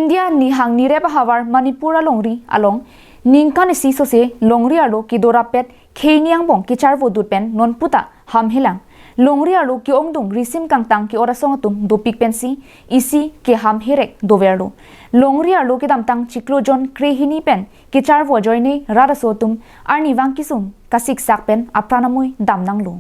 India ni hang ni rep hawar Manipur alongri along ningkan si so se longri alo ki dorapet kheniang bong ki charvo dutpen non puta ham hilang longri alo ki ongdung risim kangtang ki orasong tum dopik pensi isi ki ham hirek doverlo longri alo ki damtang chiklo jon krehini pen ki charvo joine rarasotum arni wang kisum kasik sakpen apranamui damnang lo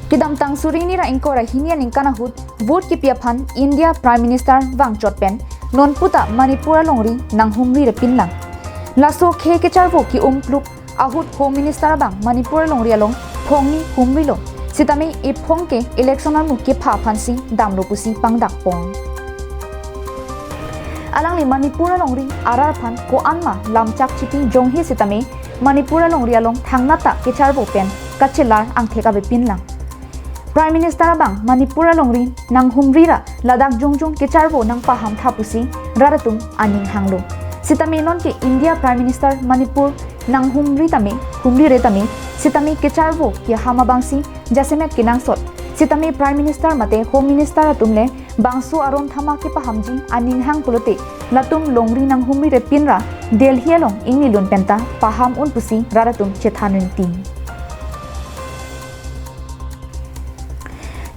Kidam tang surini ra ingkora hinian ingkana hut vote ki piaphan India Prime Minister wang chotpen non puta Manipur longri nang humri re pinlang laso khe ke charvo ki pluk ahut Home Minister bang Manipur longri along phongni humri lo sitame e phongke electional mu ke pha phansi damlo pusi pangdak pong alangli Manipur longri arar phan ko anma lamchak chipi jonghi sitame Manipur longri along thangnata ke charvo pen kachelar angtheka be pinlang Prime Minister bang Manipur longri nang humrira ladak jongjong ke charvo nang paham thapusi raratum aning hanglo sitame non ke India Prime Minister Manipur nang humri re tame sitame ke charvo ke hamabangsi jaseme kinang sot sitame Prime Minister mate Home Minister atumle bangsu aron thama ke pahamji aning hang pulote latum longri nang humri re pinra Delhi along ingilun penta paham un pusi raratum chethanun ti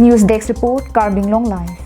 News Desk Report, Carbing Long Life.